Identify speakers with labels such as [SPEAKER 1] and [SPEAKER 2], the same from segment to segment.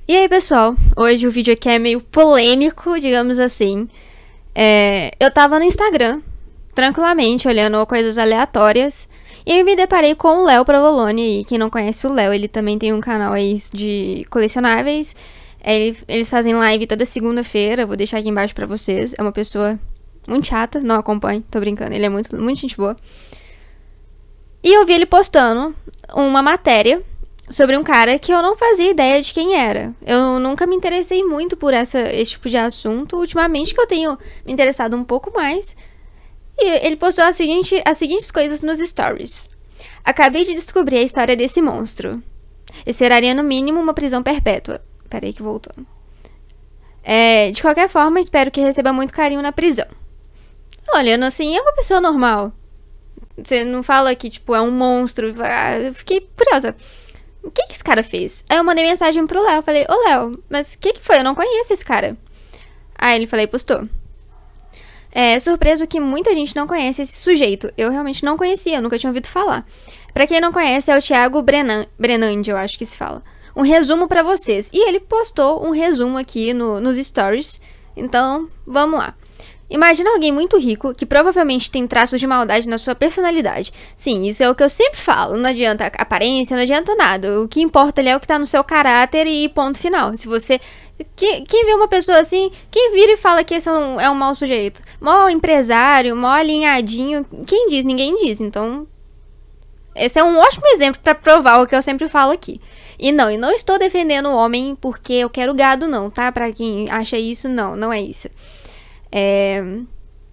[SPEAKER 1] E aí, pessoal, hoje o vídeo aqui é meio polêmico, digamos assim. Eu tava no Instagram, tranquilamente, olhando coisas aleatórias, e eu me deparei com o Léo Provolone. E quem não conhece o Léo, ele também tem um canal aí de colecionáveis. Eles fazem live toda segunda-feira, vou deixar aqui embaixo pra vocês. É uma pessoa muito chata, não acompanhe, tô brincando, ele é muito gente boa. E eu vi ele postando uma matéria sobre um cara que eu não fazia ideia de quem era. Eu nunca me interessei muito por esse tipo de assunto. Ultimamente que eu tenho me interessado um pouco mais. E ele postou as seguintes coisas nos stories. Acabei de descobrir a história desse monstro. Esperaria no mínimo uma prisão perpétua. Peraí que voltou. De qualquer forma, espero que receba muito carinho na prisão. Olhando assim, é uma pessoa normal. Você não fala que, tipo, é um monstro. Eu fiquei curiosa. O que esse cara fez? Aí eu mandei mensagem pro Léo. Falei, ô Léo, mas o que foi? Eu não conheço esse cara. Aí ele falei, postou. Surpreso que muita gente não conhece esse sujeito. Eu realmente não conhecia, eu nunca tinha ouvido falar. Pra quem não conhece, é o Thiago Brenandi, eu acho que se fala. Um resumo pra vocês. E ele postou um resumo aqui nos stories. Então, vamos lá. Imagina alguém muito rico, que provavelmente tem traços de maldade na sua personalidade. Sim, isso é o que eu sempre falo. Não adianta aparência, não adianta nada. O que importa ali é o que tá no seu caráter e ponto final. Se você... Quem vê uma pessoa assim, quem vira e fala que esse é um mau sujeito? Mó empresário, mó alinhadinho. Quem diz? Ninguém diz. Então, esse é um ótimo exemplo pra provar o que eu sempre falo aqui. E não estou defendendo o homem porque eu quero gado não, tá? Pra quem acha isso, não é isso.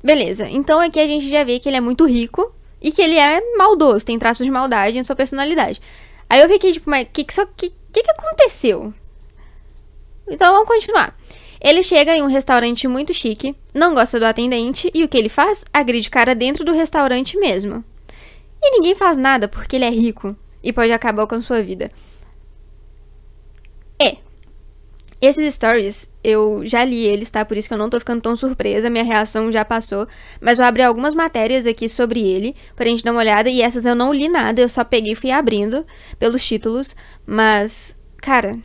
[SPEAKER 1] Beleza, então aqui a gente já vê que ele é muito rico e que ele é maldoso, tem traços de maldade em sua personalidade. Aí eu fiquei tipo, mas o que aconteceu? Então vamos continuar. Ele chega em um restaurante muito chique, não gosta do atendente e o que ele faz? Agride o cara dentro do restaurante mesmo. E ninguém faz nada porque ele é rico e pode acabar com a sua vida. Esses stories, eu já li eles, tá? Por isso que eu não tô ficando tão surpresa, minha reação já passou. Mas eu abri algumas matérias aqui sobre ele, pra gente dar uma olhada. E essas eu não li nada, eu só peguei e fui abrindo pelos títulos. Mas, cara,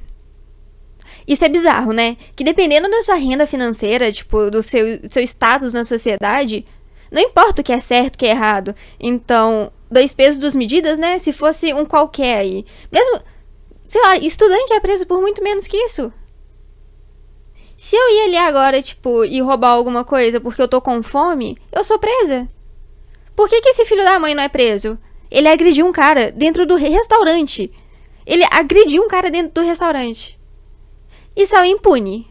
[SPEAKER 1] isso é bizarro, né? Que dependendo da sua renda financeira, tipo, do seu status na sociedade, não importa o que é certo, o que é errado. Então, 2 pesos, 2 medidas, né? Se fosse um qualquer aí. Mesmo, sei lá, estudante é preso por muito menos que isso. Se eu ir ali agora, tipo, e roubar alguma coisa porque eu tô com fome, eu sou presa. Por que esse filho da mãe não é preso? Ele agrediu um cara dentro do restaurante. Ele agrediu um cara dentro do restaurante. E saiu impune.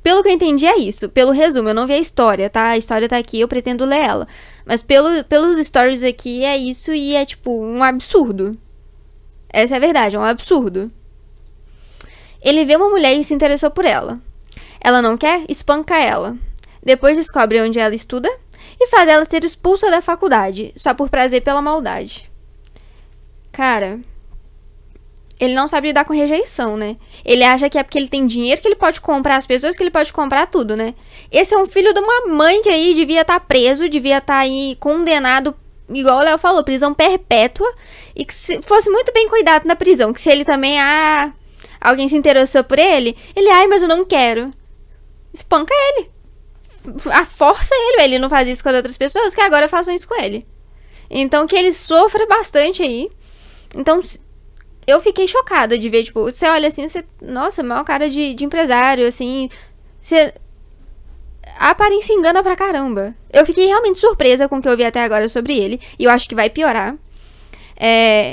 [SPEAKER 1] Pelo que eu entendi é isso. Pelo resumo, eu não vi a história, tá? A história tá aqui, eu pretendo ler ela. Mas pelos stories aqui é isso e é, tipo, um absurdo. Essa é a verdade, é um absurdo. Ele vê uma mulher e se interessou por ela. Ela não quer? Espanca ela. Depois descobre onde ela estuda e faz ela ser expulsa da faculdade, só por prazer pela maldade. Cara, ele não sabe lidar com rejeição, né? Ele acha que é porque ele tem dinheiro que ele pode comprar as pessoas, que ele pode comprar tudo, né? Esse é um filho de uma mãe que aí devia estar preso, devia estar aí condenado, igual o Léo falou, prisão perpétua, e que se fosse muito bem cuidado na prisão, que se ele também, alguém se interessou por ele, mas eu não quero. Espanca ele. Força ele não faz isso com as outras pessoas, que agora façam isso com ele. Então que ele sofra bastante aí. Então eu fiquei chocada de ver, tipo, você olha assim, nossa, maior cara de empresário, assim, a aparência engana pra caramba. Eu fiquei realmente surpresa com o que eu vi até agora sobre ele, e eu acho que vai piorar.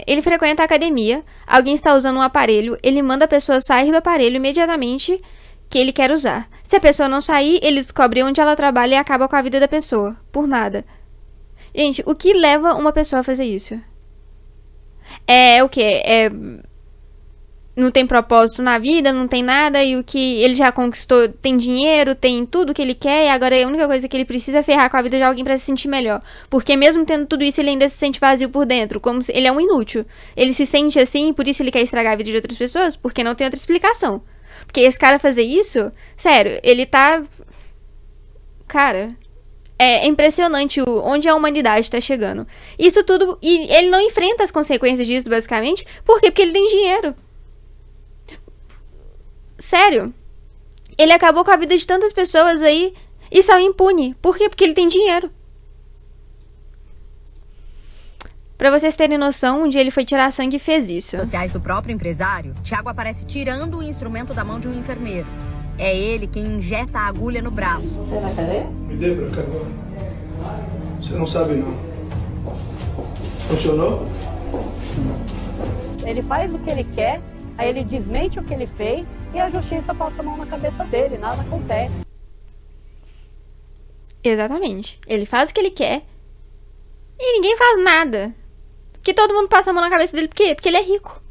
[SPEAKER 1] Ele frequenta a academia, alguém está usando um aparelho, ele manda a pessoa sair do aparelho imediatamente que ele quer usar. Se a pessoa não sair, ele descobre onde ela trabalha e acaba com a vida da pessoa. Por nada. Gente, o que leva uma pessoa a fazer isso? O quê? Não tem propósito na vida, não tem nada, e o que ele já conquistou, tem dinheiro, tem tudo que ele quer, e agora a única coisa que ele precisa é ferrar com a vida de alguém pra se sentir melhor. Porque mesmo tendo tudo isso, ele ainda se sente vazio por dentro, como se ele é um inútil. Ele se sente assim, por isso ele quer estragar a vida de outras pessoas, porque não tem outra explicação. Porque esse cara fazer isso, sério, ele tá... Cara, é impressionante onde a humanidade tá chegando. Isso tudo... E ele não enfrenta as consequências disso, basicamente. Por quê? Porque ele tem dinheiro. sério, ele acabou com a vida de tantas pessoas aí e saiu impune. Por quê? Porque ele tem dinheiro. Pra vocês terem noção, um dia ele foi tirar sangue e fez isso.
[SPEAKER 2] Sociais do próprio empresário, Thiago aparece tirando o instrumento da mão de um enfermeiro. É ele quem injeta a agulha no braço.
[SPEAKER 3] Você vai fazer?
[SPEAKER 4] Me dê pra cá agora. Você não sabe, não. Funcionou?
[SPEAKER 3] Ele faz o que ele quer, aí ele desmente o que ele fez e a justiça passa a mão na cabeça dele, nada acontece.
[SPEAKER 1] Exatamente. Ele faz o que ele quer e ninguém faz nada. Porque todo mundo passa a mão na cabeça dele. Por quê? Porque ele é rico.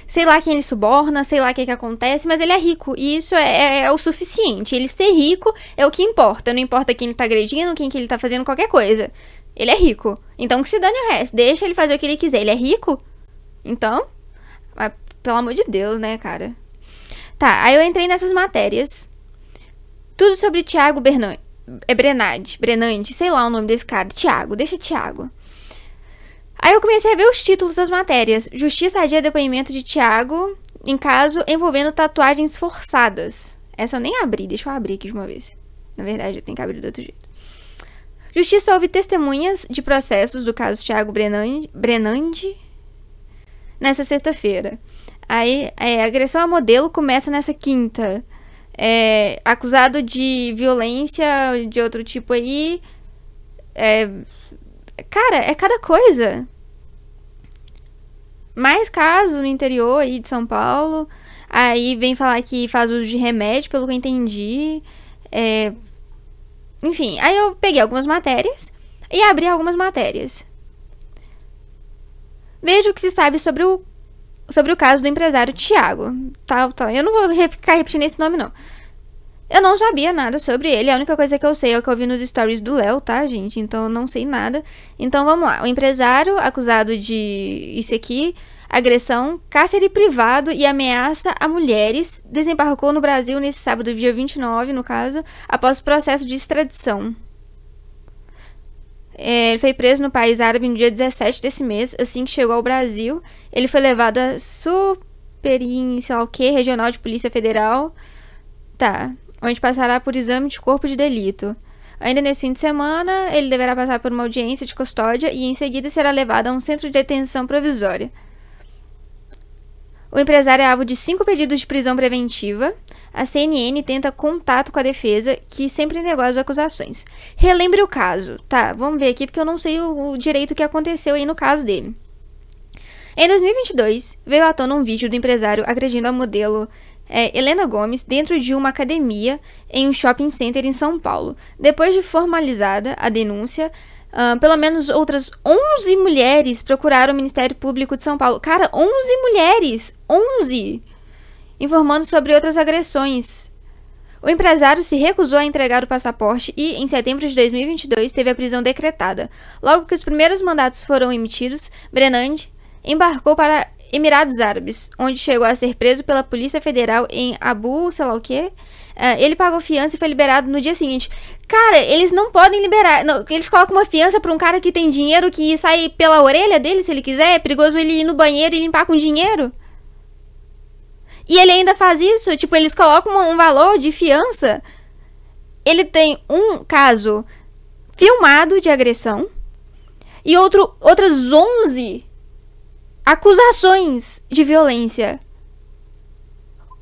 [SPEAKER 1] Sei lá quem ele suborna, sei lá o que acontece, mas ele é rico. E isso é o suficiente. Ele ser rico é o que importa. Não importa quem ele tá agredindo, quem que ele tá fazendo qualquer coisa. Ele é rico. Então que se dane o resto. Deixa ele fazer o que ele quiser. Ele é rico? Então, pelo amor de Deus, né, cara? Tá, aí eu entrei nessas matérias. Tudo sobre Thiago Brenandi, sei lá o nome desse cara. Thiago, deixa Thiago. Aí eu comecei a ver os títulos das matérias. Justiça adia depoimento de Thiago em caso envolvendo tatuagens forçadas. Essa eu nem abri, deixa eu abrir aqui de uma vez. Na verdade, eu tenho que abrir do outro jeito. Justiça ouve testemunhas de processos do caso Thiago Brenandi nessa sexta-feira. Aí, agressão a modelo começa nessa quinta. Acusado de violência de outro tipo aí. Cara, é cada coisa. Mais casos no interior aí de São Paulo. Aí vem falar que faz uso de remédio, pelo que eu entendi. Enfim, aí eu peguei algumas matérias e abri algumas matérias. Veja o que se sabe sobre o caso do empresário Thiago. Tá. Eu não vou ficar repetindo esse nome, não. Eu não sabia nada sobre ele. A única coisa que eu sei é o que eu vi nos stories do Léo, tá, gente? Então eu não sei nada. Então vamos lá. O empresário acusado de isso aqui, agressão, cárcere privado e ameaça a mulheres, desembarcou no Brasil nesse sábado, dia 29, no caso, após o processo de extradição. Ele foi preso no país árabe no dia 17 desse mês. Assim que chegou ao Brasil, ele foi levado à sei lá o que, Regional de Polícia Federal. Tá. Onde passará por exame de corpo de delito. Ainda nesse fim de semana, ele deverá passar por uma audiência de custódia e em seguida será levado a um centro de detenção provisória. O empresário é alvo de 5 pedidos de prisão preventiva. A CNN tenta contato com a defesa, que sempre negou as acusações. Relembre o caso. Tá, vamos ver aqui porque eu não sei o direito que aconteceu aí no caso dele. Em 2022, veio à tona um vídeo do empresário agredindo a modelo Helena Gomes dentro de uma academia em um shopping center em São Paulo. Depois de formalizada a denúncia, pelo menos outras 11 mulheres procuraram o Ministério Público de São Paulo. Cara, 11 mulheres! 11! Informando sobre outras agressões. O empresário se recusou a entregar o passaporte e, em setembro de 2022, teve a prisão decretada. Logo que os primeiros mandatos foram emitidos, Brenandi embarcou para Emirados Árabes, onde chegou a ser preso pela Polícia Federal em Abu, sei lá o quê. Ele pagou fiança e foi liberado no dia seguinte. Cara, eles não podem liberar. Não, eles colocam uma fiança pra um cara que tem dinheiro que sai pela orelha dele, se ele quiser. É perigoso ele ir no banheiro e limpar com dinheiro. E ele ainda faz isso. Tipo, eles colocam um valor de fiança. Ele tem um caso filmado de agressão e outras 11 acusações de violência.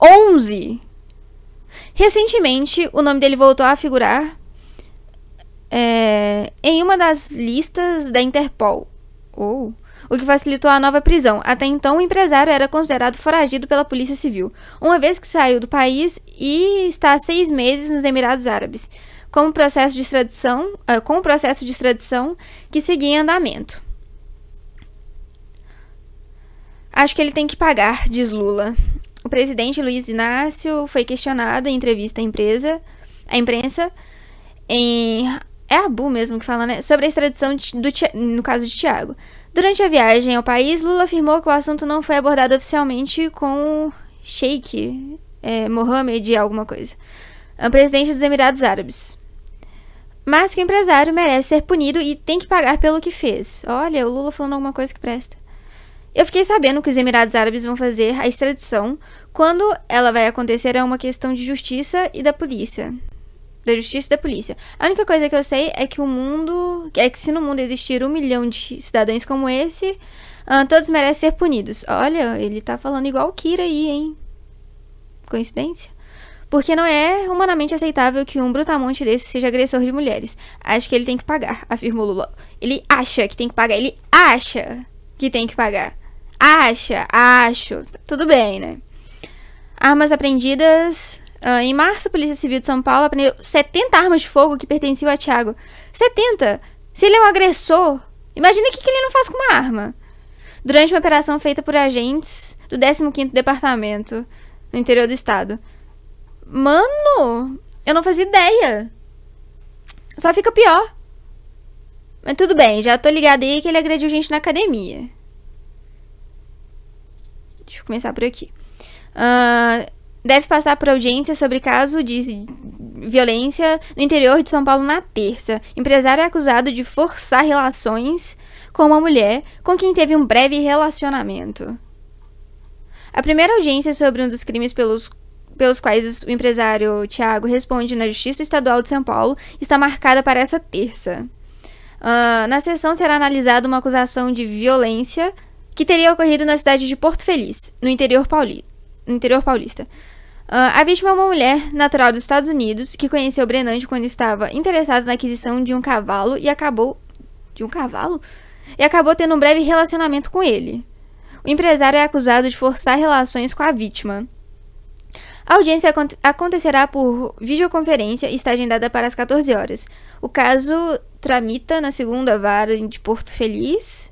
[SPEAKER 1] 11. Recentemente, o nome dele voltou a figurar em uma das listas da Interpol. O que facilitou a nova prisão. Até então, o empresário era considerado foragido pela Polícia Civil, uma vez que saiu do país e está há 6 meses nos Emirados Árabes, com o processo de extradição que seguia em andamento. Acho que ele tem que pagar, diz Lula. O presidente Luiz Inácio foi questionado em entrevista à imprensa, é Abu mesmo que fala, né? Sobre a extradição no caso de Thiago. Durante a viagem ao país, Lula afirmou que o assunto não foi abordado oficialmente com o Sheikh Mohammed alguma coisa, o presidente dos Emirados Árabes. Mas que o empresário merece ser punido e tem que pagar pelo que fez. Olha, o Lula falando alguma coisa que presta. Eu fiquei sabendo que os Emirados Árabes vão fazer a extradição. Quando ela vai acontecer é uma questão de justiça e da polícia. Da justiça e da polícia. A única coisa que eu sei é que se no mundo existir 1 milhão de cidadãos como esse, todos merecem ser punidos. Olha, ele tá falando igual o Kira aí, hein? Coincidência? Porque não é humanamente aceitável que um brutamonte desse seja agressor de mulheres. Acho que ele tem que pagar, afirmou Lula. Ele acha que tem que pagar. Ele acha que tem que pagar. Acho. Tudo bem, né? Armas apreendidas. Em março, a Polícia Civil de São Paulo apreendeu 70 armas de fogo que pertenciam a Thiago. 70! Se ele é um agressor, imagina o que ele não faz com uma arma. Durante uma operação feita por agentes do 15º Departamento, no interior do estado. Mano, eu não fazia ideia. Só fica pior. Mas tudo bem, já tô ligada aí que ele agrediu gente na academia. Deixa eu começar por aqui. Deve passar por audiência sobre caso de violência no interior de São Paulo na terça. Empresário é acusado de forçar relações com uma mulher com quem teve um breve relacionamento. A primeira audiência sobre um dos crimes pelos quais o empresário Thiago responde na Justiça Estadual de São Paulo está marcada para essa terça. Na sessão será analisada uma acusação de violência que teria ocorrido na cidade de Porto Feliz, no interior paulista. A vítima é uma mulher natural dos Estados Unidos que conheceu Brenante quando estava interessada na aquisição de um cavalo e acabou tendo um breve relacionamento com ele. O empresário é acusado de forçar relações com a vítima. A audiência acontecerá por videoconferência e está agendada para as 14 horas. O caso tramita na segunda vara de Porto Feliz.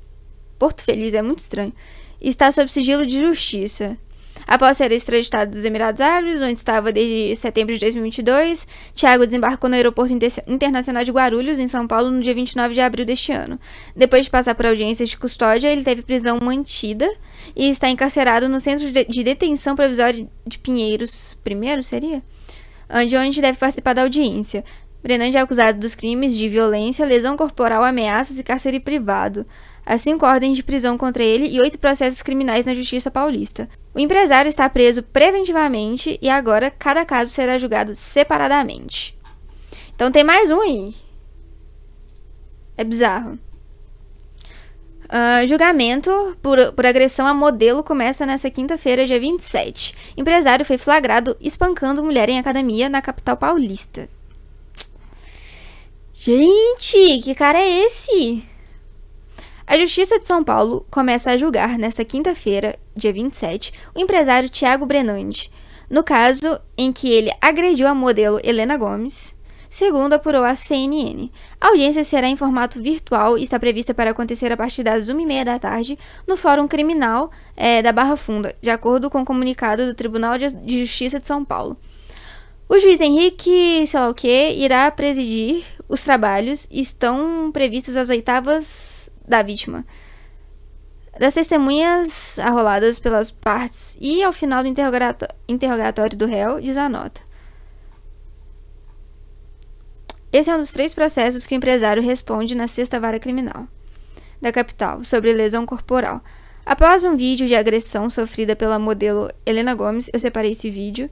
[SPEAKER 1] Porto Feliz é muito estranho. Está sob sigilo de justiça. Após ser extraditado dos Emirados Árabes, onde estava desde setembro de 2022, Thiago desembarcou no Aeroporto Internacional de Guarulhos, em São Paulo, no dia 29 de abril deste ano. Depois de passar por audiências de custódia, ele teve prisão mantida e está encarcerado no Centro de Detenção Provisória de Pinheiros. Primeiro, seria? De onde deve participar da audiência. Brenante é acusado dos crimes de violência, lesão corporal, ameaças e cárcere privado. Há 5 ordens de prisão contra ele e 8 processos criminais na Justiça Paulista. O empresário está preso preventivamente e agora cada caso será julgado separadamente. Então tem mais um aí. É bizarro. Julgamento por agressão a modelo começa nesta quinta-feira, dia 27. Empresário foi flagrado espancando mulher em academia na capital paulista. Gente, que cara é esse? A Justiça de São Paulo começa a julgar nesta quinta-feira, dia 27, o empresário Thiago Brenante, no caso em que ele agrediu a modelo Helena Gomes, segundo apurou a CNN. A audiência será em formato virtual e está prevista para acontecer a partir das 1h30 da tarde no Fórum Criminal da Barra Funda, de acordo com o comunicado do Tribunal de Justiça de São Paulo. O juiz Henrique, sei lá o que, irá presidir os trabalhos e estão previstas as oitavas da vítima, das testemunhas arroladas pelas partes e ao final do interrogatório do réu, diz a nota. Esse é um dos 3 processos que o empresário responde na 6ª Vara Criminal da capital, sobre lesão corporal. Após um vídeo de agressão sofrida pela modelo Helena Gomes, eu separei esse vídeo,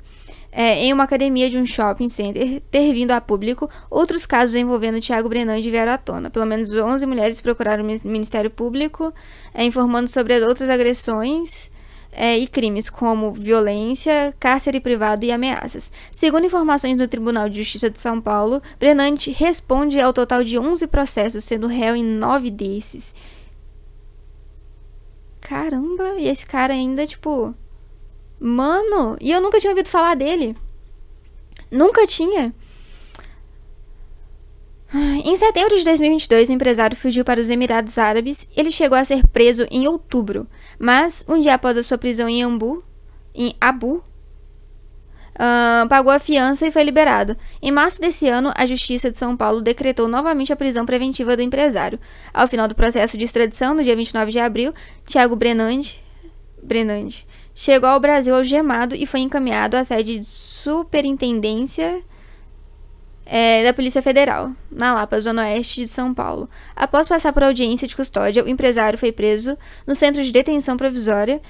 [SPEAKER 1] em uma academia de um shopping center ter vindo a público, outros casos envolvendo Thiago Brenante vieram à tona. Pelo menos 11 mulheres procuraram o Ministério Público, informando sobre outras agressões e crimes, como violência, cárcere privado e ameaças. Segundo informações do Tribunal de Justiça de São Paulo, Brenante responde ao total de 11 processos, sendo réu em 9 desses. Caramba, e esse cara ainda, tipo... Mano, e eu nunca tinha ouvido falar dele. Nunca tinha. Em setembro de 2022, o empresário fugiu para os Emirados Árabes. Ele chegou a ser preso em outubro, mas um dia após a sua prisão em Abu, pagou a fiança e foi liberado. Em março desse ano, a Justiça de São Paulo decretou novamente a prisão preventiva do empresário. Ao final do processo de extradição, no dia 29 de abril, Thiago Brenante chegou ao Brasil algemado e foi encaminhado à sede de superintendência da Polícia Federal, na Lapa, Zona Oeste de São Paulo. Após passar por audiência de custódia, o empresário foi preso no Centro de Detenção Provisória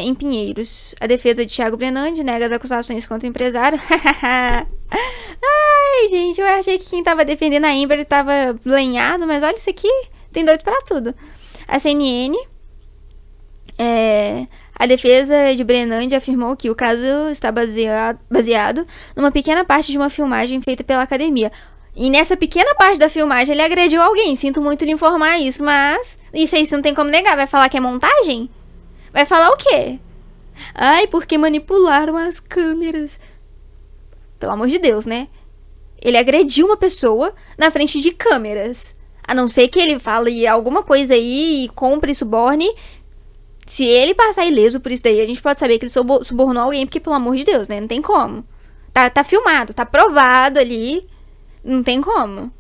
[SPEAKER 1] em Pinheiros. A defesa de Thiago Brenandi nega as acusações contra o empresário. Ai, gente, eu achei que quem tava defendendo a Amber tava lenhado, mas olha isso aqui, tem doido pra tudo. A CNN, a defesa de Brenandi afirmou que o caso está baseado numa pequena parte de uma filmagem feita pela academia. E nessa pequena parte da filmagem ele agrediu alguém. Sinto muito lhe informar isso, mas isso aí você não tem como negar. Vai falar que é montagem? Vai falar o quê? Ai, porque manipularam as câmeras. Pelo amor de Deus, né? Ele agrediu uma pessoa na frente de câmeras. A não ser que ele fale alguma coisa aí e compre e suborne. Se ele passar ileso por isso daí, a gente pode saber que ele subornou alguém, porque, pelo amor de Deus, né? Não tem como. Tá filmado, tá provado ali. Não tem como.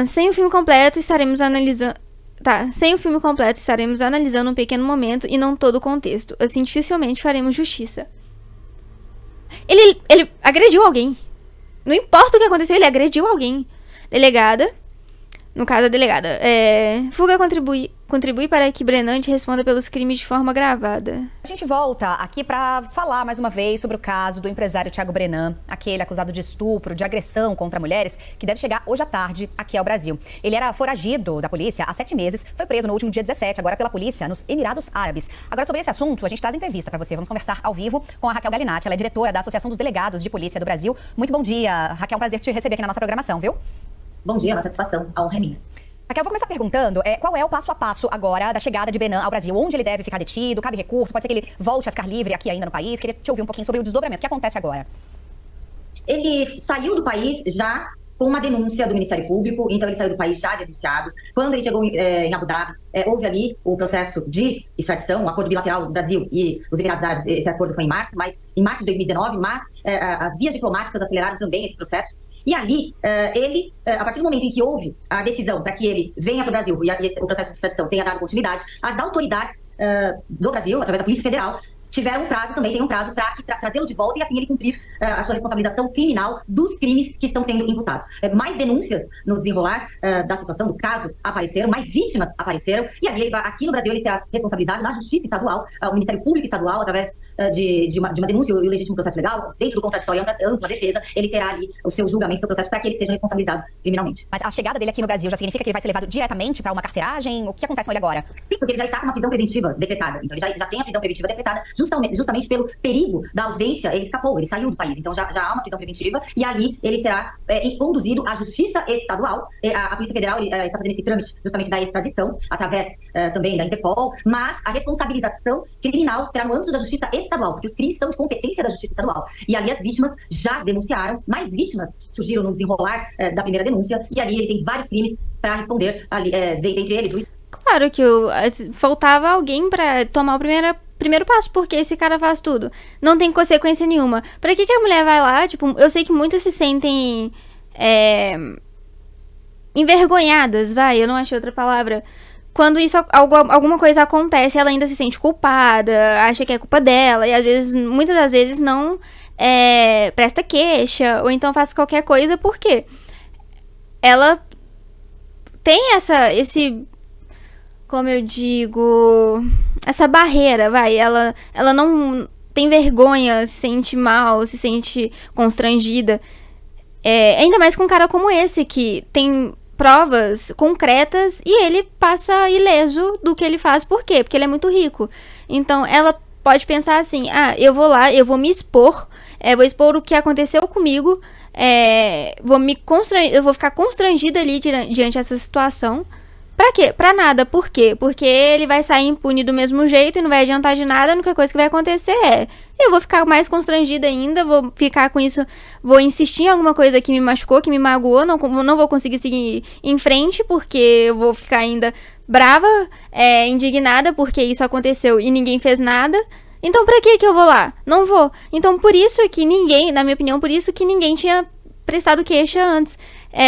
[SPEAKER 1] Sem o filme completo, estaremos analisando... sem o filme completo, estaremos analisando um pequeno momento e não todo o contexto. Assim, dificilmente faremos justiça. Ele agrediu alguém. Não importa o que aconteceu, ele agrediu alguém. Delegada... No caso, a delegada. Fuga contribui para que Brenandi responda pelos crimes de forma gravada.
[SPEAKER 5] A gente volta aqui para falar mais uma vez sobre o caso do empresário Thiago Brenan, aquele acusado de estupro, de agressão contra mulheres, que deve chegar hoje à tarde aqui ao Brasil. Ele era foragido da polícia há 7 meses, foi preso no último dia 17, agora pela polícia, nos Emirados Árabes. Agora, sobre esse assunto, a gente traz entrevista para você. Vamos conversar ao vivo com a Raquel Galinatti, ela é diretora da Associação dos Delegados de Polícia do Brasil. Muito bom dia, Raquel, é um prazer te receber aqui na nossa programação, viu?
[SPEAKER 6] Bom dia, uma satisfação, a honra é minha.
[SPEAKER 5] Raquel, eu vou começar perguntando qual é o passo a passo agora da chegada de Brenan ao Brasil? Onde ele deve ficar detido? Cabe recurso? Pode ser que ele volte a ficar livre aqui ainda no país? Queria te ouvir um pouquinho sobre o desdobramento. O que acontece agora?
[SPEAKER 6] Ele saiu do país já com uma denúncia do Ministério Público, então ele saiu do país já denunciado. Quando ele chegou em Abu Dhabi, houve ali o processo de extradição, um acordo bilateral do Brasil e os Emirados Árabes. Esse acordo foi em março, em março de 2019, mas as vias diplomáticas aceleraram também esse processo. E ali, a partir do momento em que houve a decisão para que ele venha para o Brasil e o processo de extradição tenha dado continuidade, as autoridades do Brasil, através da Polícia Federal, tiveram um prazo, também tem um prazo para trazê-lo de volta e assim ele cumprir a sua responsabilização criminal dos crimes que estão sendo imputados. Mais denúncias no desenrolar da situação, do caso, apareceram, mais vítimas apareceram, e ali, aqui no Brasil, ele será responsabilizado na Justiça Estadual, o Ministério Público Estadual, através de uma denúncia e o legítimo processo legal, dentro do contraditório e ampla defesa, ele terá ali o seu julgamento, o seu processo, para que ele seja responsabilizado criminalmente.
[SPEAKER 5] Mas a chegada dele aqui no Brasil já significa que ele vai ser levado diretamente para uma carceragem? O que acontece com ele agora?
[SPEAKER 6] Sim, porque ele já está com uma prisão preventiva decretada, então ele já tem a prisão preventiva decretada justamente pelo perigo da ausência. Ele escapou, ele saiu do país, então já há uma prisão preventiva e ali ele será conduzido à Justiça Estadual. A Polícia Federal está fazendo esse trâmite justamente da extradição, através também da Interpol, mas a responsabilização criminal será no âmbito da Justiça Estadual, porque os crimes são de competência da Justiça Estadual. E ali as vítimas já denunciaram, mais vítimas surgiram no desenrolar da primeira denúncia, e ali ele tem vários crimes para responder, ali, dentre eles o...
[SPEAKER 1] Claro que faltava alguém pra tomar o primeiro passo, porque esse cara faz tudo. Não tem consequência nenhuma. Pra que a mulher vai lá? Tipo, eu sei que muitas se sentem envergonhadas, eu não achei outra palavra. Quando alguma coisa acontece, ela ainda se sente culpada, acha que é culpa dela, e às vezes, muitas das vezes não presta queixa, ou então faz qualquer coisa, porque ela tem como eu digo, essa barreira, ela não tem vergonha, se sente mal, se sente constrangida. Ainda mais com um cara como esse, que tem provas concretas e ele passa ileso do que ele faz. Por quê? Porque ele é muito rico. Então, ela pode pensar assim, eu vou lá, eu vou me expor, vou expor o que aconteceu comigo, eu vou ficar constrangida ali diante dessa situação. Pra quê? Pra nada. Por quê? Porque ele vai sair impune do mesmo jeito e não vai adiantar de nada. A única coisa que vai acontecer eu vou ficar mais constrangida ainda, vou ficar com isso, vou insistir em alguma coisa que me machucou, que me magoou, não vou conseguir seguir em frente, porque eu vou ficar ainda brava, indignada, porque isso aconteceu e ninguém fez nada. Então pra que eu vou lá? Não vou. Então por isso que ninguém, na minha opinião, por isso que ninguém tinha prestado queixa antes.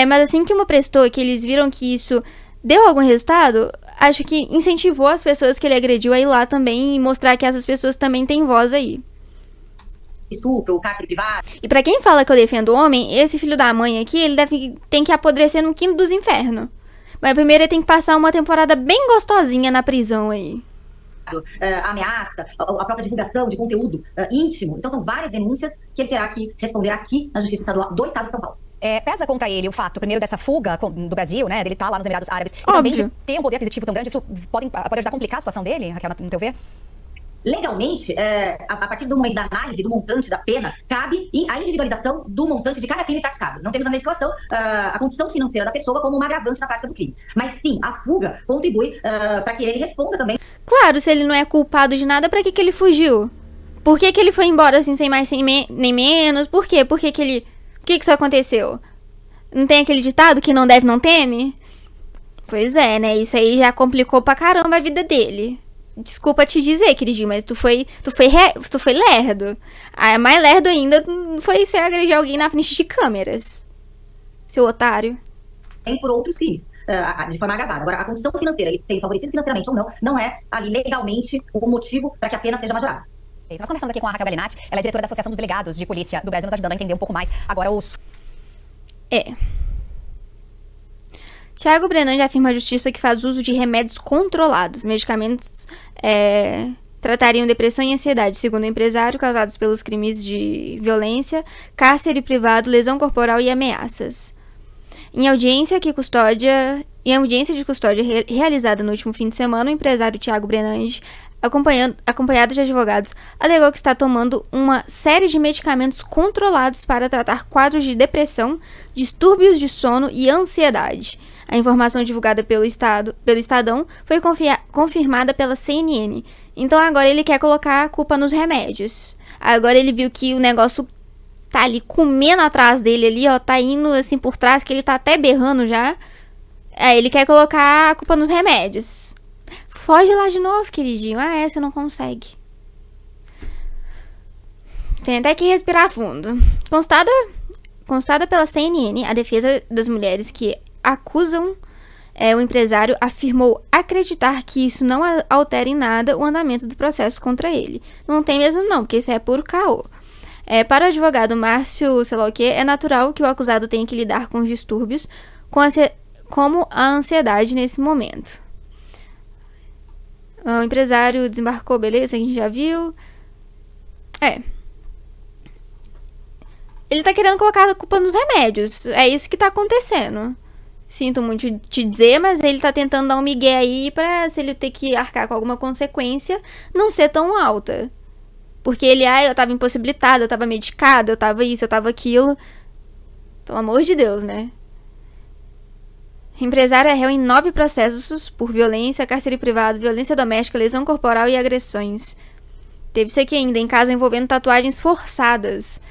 [SPEAKER 1] Mas assim que uma prestou, que eles viram que isso deu algum resultado, acho que incentivou as pessoas que ele agrediu a ir lá também e mostrar que essas pessoas também têm voz aí.
[SPEAKER 6] estupro, cárcere privado.
[SPEAKER 1] E pra quem fala que eu defendo o homem, esse filho da mãe aqui, ele tem que apodrecer no quinto dos infernos. Mas primeiro ele tem que passar uma temporada bem gostosinha na prisão aí.
[SPEAKER 6] Ameaça, a própria divulgação de conteúdo íntimo. Então são várias denúncias que ele terá que responder aqui na Justiça Estadual do Estado de São Paulo.
[SPEAKER 5] Pesa contra ele o fato, primeiro, dessa fuga do Brasil, né? Dele estar lá nos Emirados Árabes. E
[SPEAKER 1] Óbvio.
[SPEAKER 5] também de ter um poder aquisitivo tão grande. Isso pode ajudar a complicar a situação dele, Raquel, no teu ver?
[SPEAKER 6] Legalmente, a partir do momento da análise do montante da pena, cabe a individualização do montante de cada crime praticado. Não temos na legislação a condição financeira da pessoa como uma agravante na prática do crime. Mas sim, a fuga contribui para que ele responda também.
[SPEAKER 1] Claro, se ele não é culpado de nada, pra que ele fugiu? Por que ele foi embora assim, sem mais nem menos? Por quê? Por que isso aconteceu? Não tem aquele ditado que não deve, não teme? Pois é, né? Isso aí já complicou pra caramba a vida dele. Desculpa te dizer, queridinho, mas tu foi lerdo. Mais lerdo ainda foi você agredir alguém na frente de câmeras. Seu otário.
[SPEAKER 6] Tem por outros crimes, de forma agravada. Agora, a condição financeira, eles têm favorecido financeiramente ou não é ali legalmente o motivo para que a pena seja majorada.
[SPEAKER 5] Nós conversamos aqui com a Raquel Bellinati, ela é diretora da Associação dos Delegados de Polícia do Brasil, nos ajudando a entender um pouco mais agora os...
[SPEAKER 1] Thiago Brenan já afirma à justiça que faz uso de remédios controlados. Medicamentos tratariam depressão e ansiedade, segundo o empresário, causados pelos crimes de violência, cárcere privado, lesão corporal e ameaças. Em audiência de custódia realizada no último fim de semana, o empresário Thiago Brenan, acompanhado de advogados, alegou que está tomando uma série de medicamentos controlados para tratar quadros de depressão, distúrbios de sono e ansiedade. A informação divulgada pelo Estadão foi confirmada pela CNN. Então agora ele quer colocar a culpa nos remédios. Agora ele viu que o negócio tá ali comendo atrás dele ali, ó, tá indo assim por trás, que ele tá até berrando já. Aí ele quer colocar a culpa nos remédios. Foge lá de novo, queridinho. Você não consegue. Tem até que respirar fundo. Constada pela CNN, a defesa das mulheres que acusam o empresário afirmou acreditar que isso não altera em nada o andamento do processo contra ele. Não tem mesmo não, porque isso é puro caô. Para o advogado Márcio, sei lá o que, é natural que o acusado tenha que lidar com os distúrbios, como a ansiedade nesse momento. O empresário desembarcou, beleza, a gente já viu. Ele tá querendo colocar a culpa nos remédios. É isso que tá acontecendo. Sinto muito te dizer, mas ele tá tentando dar um migué aí pra, se ele ter que arcar com alguma consequência, não ser tão alta. Porque ele, eu tava impossibilitado, eu tava medicado, eu tava isso, eu tava aquilo. Pelo amor de Deus, né? O empresário é réu em 9 processos por violência, cárcere privado, violência doméstica, lesão corporal e agressões. Teve isso aqui ainda, em caso envolvendo tatuagens forçadas.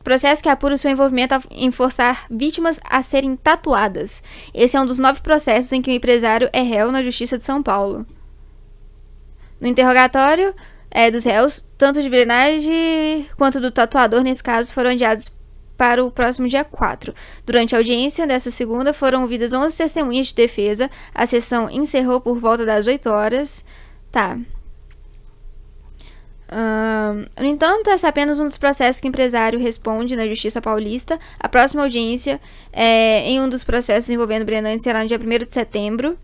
[SPEAKER 1] Processo que apura o seu envolvimento em forçar vítimas a serem tatuadas. Esse é um dos 9 processos em que o empresário é réu na Justiça de São Paulo. No interrogatório dos réus, tanto de Brenage quanto do tatuador, nesse caso, foram adiados para o próximo dia 4. Durante a audiência dessa segunda, foram ouvidas 11 testemunhas de defesa. A sessão encerrou por volta das 8 horas. No entanto, esse é apenas um dos processos que o empresário responde na Justiça Paulista. A próxima audiência em um dos processos envolvendo Brenan será no dia 1º de setembro.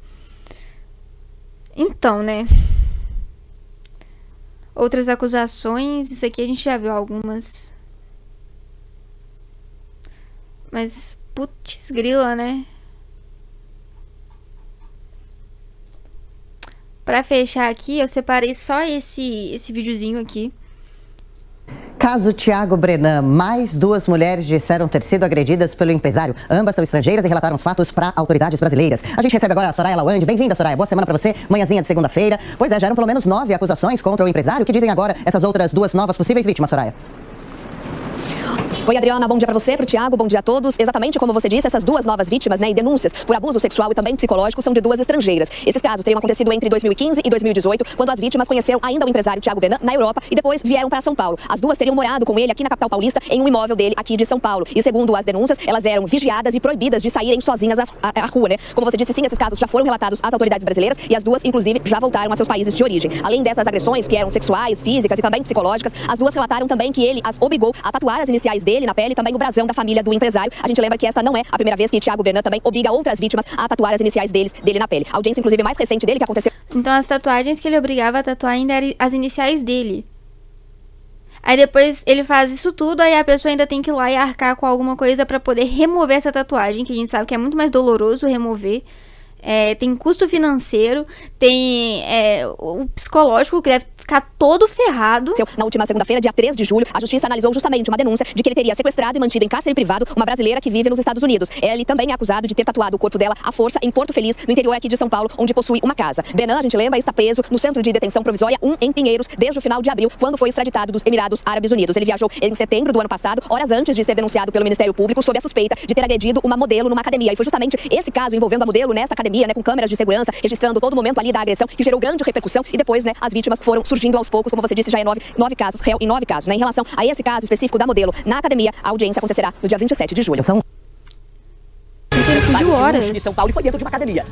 [SPEAKER 1] Então, né? Outras acusações, isso aqui a gente já viu algumas. Mas, putz grila, né? Pra fechar aqui, eu separei só esse videozinho aqui.
[SPEAKER 7] Caso Thiago Brenan, mais 2 mulheres disseram ter sido agredidas pelo empresário. Ambas são estrangeiras e relataram os fatos para autoridades brasileiras. A gente recebe agora a Soraya Lawande. Bem-vinda, Soraya. Boa semana para você. Manhãzinha de segunda-feira. Pois é, já eram pelo menos 9 acusações contra o empresário. O que dizem agora essas outras 2 novas possíveis vítimas, Soraya?
[SPEAKER 8] Oi, Adriana, bom dia pra você, pro Thiago, bom dia a todos. Exatamente como você disse, essas duas novas vítimas, né, e denúncias por abuso sexual e também psicológico são de duas estrangeiras. Esses casos teriam acontecido entre 2015 e 2018, quando as vítimas conheceram ainda o empresário Thiago Brenan na Europa e depois vieram para São Paulo. As duas teriam morado com ele aqui na capital paulista, em um imóvel dele aqui de São Paulo. E segundo as denúncias, elas eram vigiadas e proibidas de saírem sozinhas à rua, né? Como você disse, sim, esses casos já foram relatados às autoridades brasileiras e as duas, inclusive, já voltaram a seus países de origem. Além dessas agressões, que eram sexuais, físicas e também psicológicas, as duas relataram também que ele as obrigou a tatuar as iniciais dele na pele e também o brasão da família do empresário. A gente lembra que esta não é a primeira vez que Thiago Brenan também obriga outras vítimas a tatuar as iniciais dele na pele. A audiência, inclusive, mais recente dele, que aconteceu...
[SPEAKER 1] Então as tatuagens que ele obrigava a tatuar ainda eram as iniciais dele. Aí depois ele faz isso tudo, aí a pessoa ainda tem que ir lá e arcar com alguma coisa pra poder remover essa tatuagem, que a gente sabe que é muito mais doloroso remover. Tem custo financeiro, tem o psicológico, que deve ficar todo ferrado.
[SPEAKER 8] Na última segunda-feira, dia 3 de julho, a justiça analisou justamente uma denúncia de que ele teria sequestrado e mantido em cárcere privado uma brasileira que vive nos Estados Unidos. Ele também é acusado de ter tatuado o corpo dela à força em Porto Feliz, no interior aqui de São Paulo, onde possui uma casa. Brenan, a gente lembra, está preso no Centro de Detenção Provisória 1 em Pinheiros desde o final de abril, quando foi extraditado dos Emirados Árabes Unidos. Ele viajou em setembro do ano passado, horas antes de ser denunciado pelo Ministério Público sob a suspeita de ter agredido uma modelo numa academia. E foi justamente esse caso envolvendo a modelo nessa academia, né, com câmeras de segurança, registrando todo o momento ali da agressão, que gerou grande repercussão. E depois, né, as vítimas foram surgindo aos poucos, como você disse, já em nove casos, réu em 9 casos. Né? Em relação a esse caso específico da modelo na academia, a audiência acontecerá no dia 27 de julho.
[SPEAKER 1] Ele fugiu horas.
[SPEAKER 9] De São Paulo e foi dentro de uma academia.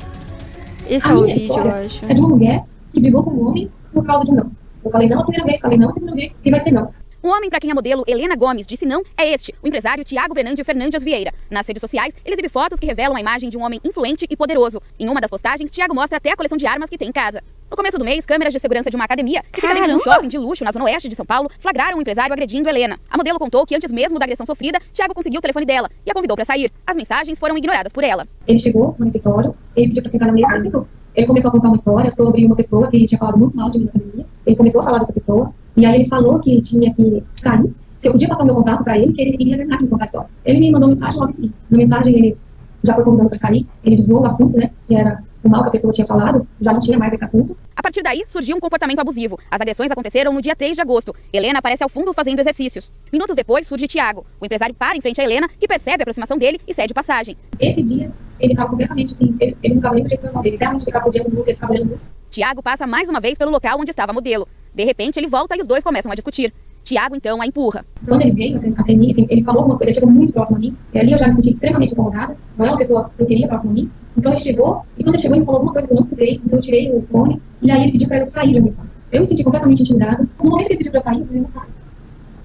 [SPEAKER 1] Esse é o vídeo, eu acho.
[SPEAKER 10] É de uma mulher que brigou com um homem por causa de não. Eu falei não a primeira vez, falei não a segunda vez, e vai ser não.
[SPEAKER 11] Um homem para quem a modelo Helena Gomes disse não é este, o empresário Thiago Brenan de Fernandes Vieira. Nas redes sociais, ele exibe fotos que revelam a imagem de um homem influente e poderoso. Em uma das postagens, Thiago mostra até a coleção de armas que tem em casa. No começo do mês, câmeras de segurança de uma academia, que fica dentro de um shopping de luxo na zona oeste de São Paulo, flagraram o empresário agredindo Helena. A modelo contou que antes mesmo da agressão sofrida, Thiago conseguiu o telefone dela e a convidou para sair. As mensagens foram ignoradas por ela.
[SPEAKER 10] Ele chegou no refeitório, ele pediu para sentar na mesa e sentou. Ele começou a contar uma história sobre uma pessoa que tinha falado muito mal de mim na academia. Ele começou a falar dessa pessoa, e aí ele falou que tinha que sair, se eu podia passar o meu contato para ele, que ele iria terminar de contar a história. Ele me mandou mensagem logo assim. Na mensagem ele já foi convidando para sair, ele desviou o assunto, né, que era o mal que a pessoa tinha falado, já não tinha mais esse assunto.
[SPEAKER 11] A partir daí, surgiu um comportamento abusivo. As agressões aconteceram no dia 3 de agosto. Helena aparece ao fundo fazendo exercícios. Minutos depois, surge Thiago. O empresário para em frente a Helena, que percebe a aproximação dele e cede passagem.
[SPEAKER 10] Esse dia, ele estava completamente assim, ele não estava nem do jeito normal dele. Realmente ficava o dia com ele ficava olhando muito.
[SPEAKER 11] Thiago passa mais uma vez pelo local onde estava a modelo. De repente, ele volta e os dois começam a discutir. Thiago, então, a empurra.
[SPEAKER 10] Quando ele veio na academia, assim, ele falou alguma coisa, ele chegou muito próximo a mim, e ali eu já me senti extremamente incomodada, não é uma pessoa que eu queria próximo a mim. Então ele chegou, e quando ele chegou, ele falou alguma coisa que eu não escutei, então eu tirei o fone, e aí ele pediu pra eu sair da mesa. Eu me senti completamente intimidada. No momento que ele pediu pra eu sair, eu falei, não saio.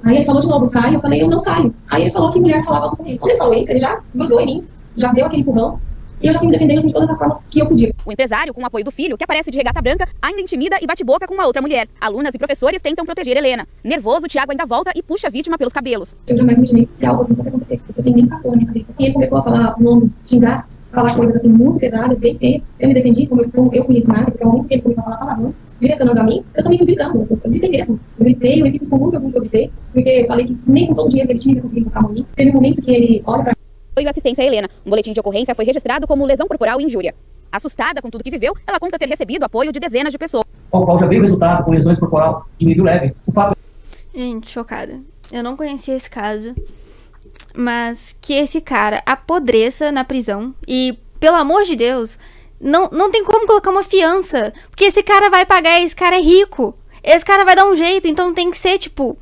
[SPEAKER 10] Aí ele falou de novo, sai, eu falei, eu não saio. Aí ele falou que mulher falava alto com ele. Quando ele falou isso, ele já grudou em mim, já deu aquele empurrão, e eu já fui me defendendo assim, de todas as formas que eu podia.
[SPEAKER 11] O empresário, com o apoio do filho, que aparece de regata branca, ainda intimida e bate boca com uma outra mulher. Alunas e professores tentam proteger Helena. Nervoso, Thiago ainda volta e puxa a vítima pelos cabelos.
[SPEAKER 10] Eu jamais imaginei que algo assim fosse acontecer. Isso assim nem passou na minha cabeça. E ele começou a falar nomes, xingar, falar coisas assim muito pesadas, bem feias. Eu me defendi, como eu fui ensinada, porque ao momento que ele começou a falar palavrões, direcionando a mim, eu também fui gritando. Eu gritei mesmo. Eu gritei, eu com muito orgulho que eu gritei, porque eu falei que nem com todo o dinheiro que ele tinha, ele conseguia buscar a mim. Teve um momento que ele olha pra
[SPEAKER 11] Foi assistência a Helena. Um boletim de ocorrência foi registrado como lesão corporal e injúria. Assustada com tudo que viveu, ela conta ter recebido apoio de dezenas de pessoas.
[SPEAKER 9] Ao qual já veio o resultado com lesões corporal de nível leve. O fato...
[SPEAKER 1] Gente, chocada. Eu não conhecia esse caso, mas que esse cara apodreça na prisão e, pelo amor de Deus, não tem como colocar uma fiança, porque esse cara vai pagar, esse cara é rico, esse cara vai dar um jeito, então tem que ser, tipo...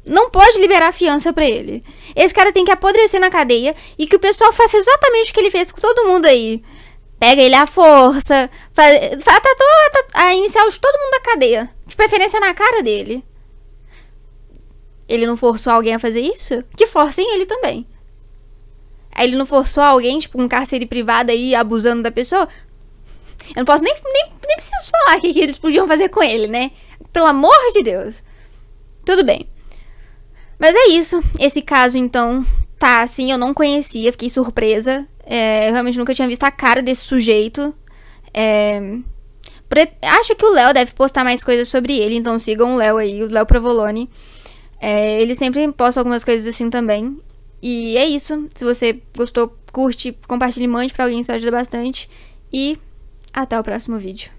[SPEAKER 1] Não pode liberar a fiança pra ele. Esse cara tem que apodrecer na cadeia e que o pessoal faça exatamente o que ele fez com todo mundo aí. Pega ele à força, tatua a inicial de todo mundo da cadeia. De preferência na cara dele. Ele não forçou alguém a fazer isso? Que forcem ele também. Aí ele não forçou alguém, tipo, um cárcere privado aí, abusando da pessoa? Eu não posso nem preciso falar o que eles podiam fazer com ele, né? Pelo amor de Deus. Tudo bem. Mas é isso, esse caso então tá assim, eu não conhecia, fiquei surpresa, eu realmente nunca tinha visto a cara desse sujeito, acho que o Léo deve postar mais coisas sobre ele, então sigam o Léo aí, o Léo Provolone, ele sempre posta algumas coisas assim também, e é isso, se você gostou, curte, compartilhe, mande pra alguém, isso ajuda bastante, e até o próximo vídeo.